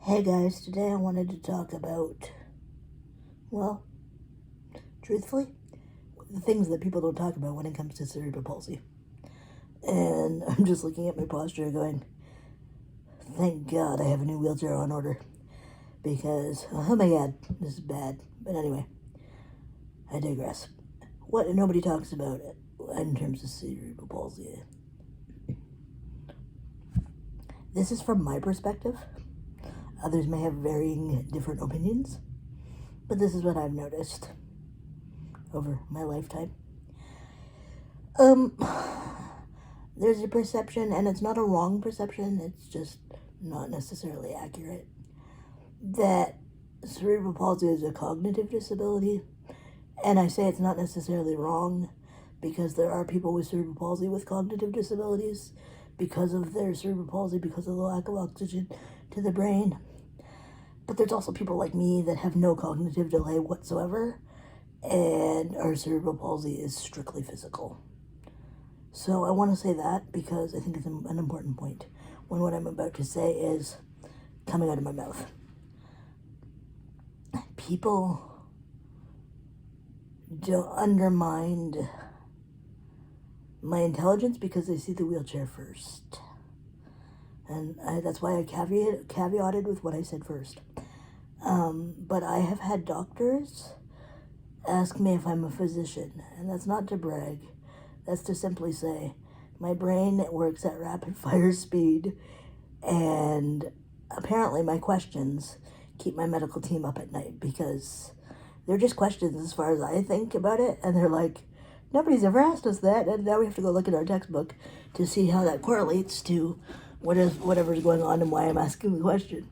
Hey guys, today I wanted to talk about, well, truthfully, the things that people don't talk about when it comes to cerebral palsy. And I'm just looking at my posture going, thank God I have a new wheelchair on order. Because, oh my God, this is bad. But anyway, I digress. What nobody talks about it in terms of cerebral palsy. This is from my perspective. Others may have varying different opinions. But this is what I've noticed over my lifetime. There's a perception, and it's not a wrong perception, it's just not necessarily accurate, that cerebral palsy is a cognitive disability. And I say it's not necessarily wrong because there are people with cerebral palsy with cognitive disabilities because of their cerebral palsy, because of the lack of oxygen to the brain. But there's also people like me that have no cognitive delay whatsoever, and our cerebral palsy is strictly physical. So I want to say that because I think it's an important point when what I'm about to say is coming out of my mouth. People don't undermine my intelligence because they see the wheelchair first. And that's why I caveated with what I said first. But I have had doctors ask me if I'm a physician, and that's not to brag. That's to simply say, my brain works at rapid fire speed, and apparently my questions keep my medical team up at night because they're just questions as far as I think about it, and they're like, nobody's ever asked us that, and now we have to go look at our textbook to see how that correlates to whatever's going on and why I'm asking the question.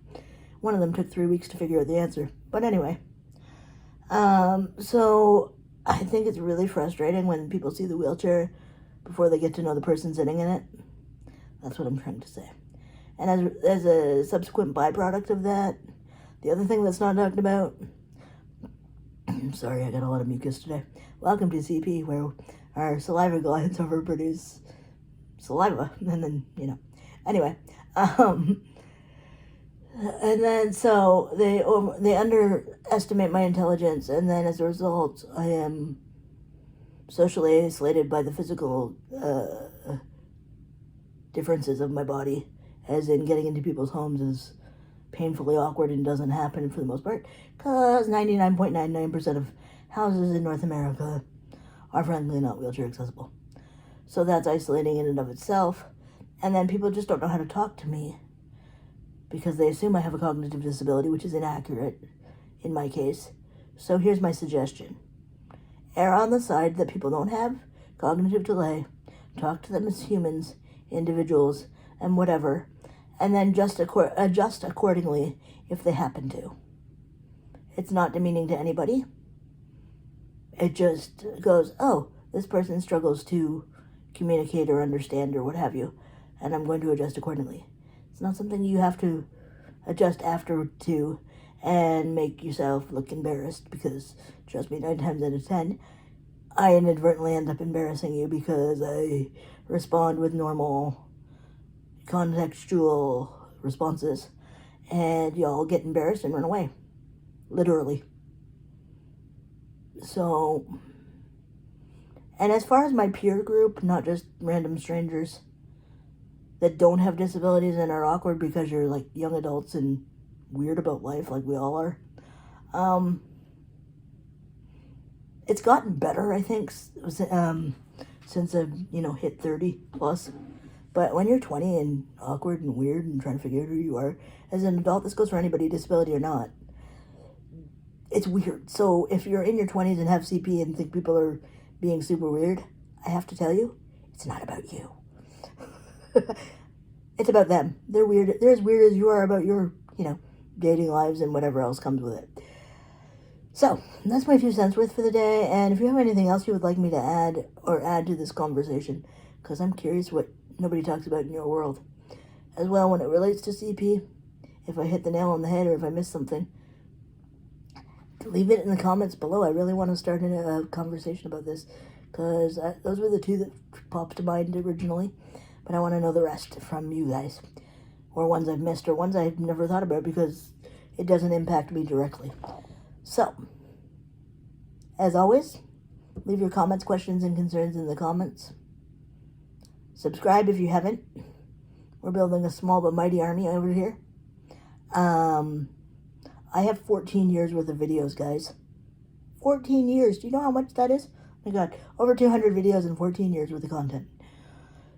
One of them took 3 weeks to figure out the answer. But anyway, so I think it's really frustrating when people see the wheelchair before they get to know the person sitting in it. That's what I'm trying to say. And as a subsequent byproduct of that, the other thing that's not talked about, I'm sorry, I got a lot of mucus today. Welcome to CP, where our saliva glands overproduce saliva, and then, anyway, and then so they underestimate my intelligence, and then as a result, I am socially isolated by the physical differences of my body, as in getting into people's homes is painfully awkward and doesn't happen for the most part, because 99.99% of houses in North America are frankly not wheelchair accessible. So that's isolating in and of itself. And then people just don't know how to talk to me because they assume I have a cognitive disability, which is inaccurate in my case. So here's my suggestion. Err on the side that people don't have cognitive delay. Talk to them as humans, individuals, and whatever. And then just adjust accordingly if they happen to. It's not demeaning to anybody. It just goes, oh, this person struggles to communicate or understand or what have you, and I'm going to adjust accordingly. It's not something you have to adjust after to and make yourself look embarrassed, because trust me, 9 times out of 10, I inadvertently end up embarrassing you because I respond with normal contextual responses, and y'all get embarrassed and run away. Literally. So, and as far as my peer group, not just random strangers that don't have disabilities and are awkward because you're like young adults and weird about life like we all are, it's gotten better, I think, since I've, hit 30 plus. But when you're 20 and awkward and weird and trying to figure out who you are as an adult, this goes for anybody, disability or not, it's weird. So if you're in your 20s and have CP and think people are being super weird, I have to tell you, it's not about you. It's about them. They're weird. They're as weird as you are about your, dating lives and whatever else comes with it. So that's my 2 cents worth for the day. And if you have anything else you would like me to add to this conversation, because I'm curious what nobody talks about in your world as well when it relates to CP, if I hit the nail on the head or if I missed something, leave it in the comments below. I really want to start a conversation about this because those were the 2 that popped to mind originally, but I want to know the rest from you guys. or ones I've missed, or ones I've never thought about because it doesn't impact me directly. So, as always, leave your comments, questions, and concerns in the comments. Subscribe if you haven't. We're building a small but mighty army over here. I have 14 years worth of videos, guys. 14 years. Do you know how much that is? Oh my God, over 200 videos in 14 years worth of content.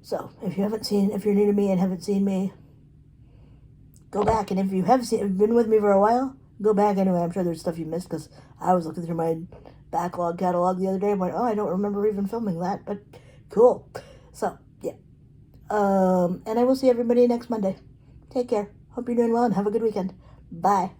So, if you're new to me and haven't seen me, go back. And if you have been with me for a while, go back anyway. I'm sure there's stuff you missed because I was looking through my backlog catalog the other day and went, oh, I don't remember even filming that, but cool. So, yeah. And I will see everybody next Monday. Take care. Hope you're doing well and have a good weekend. Bye.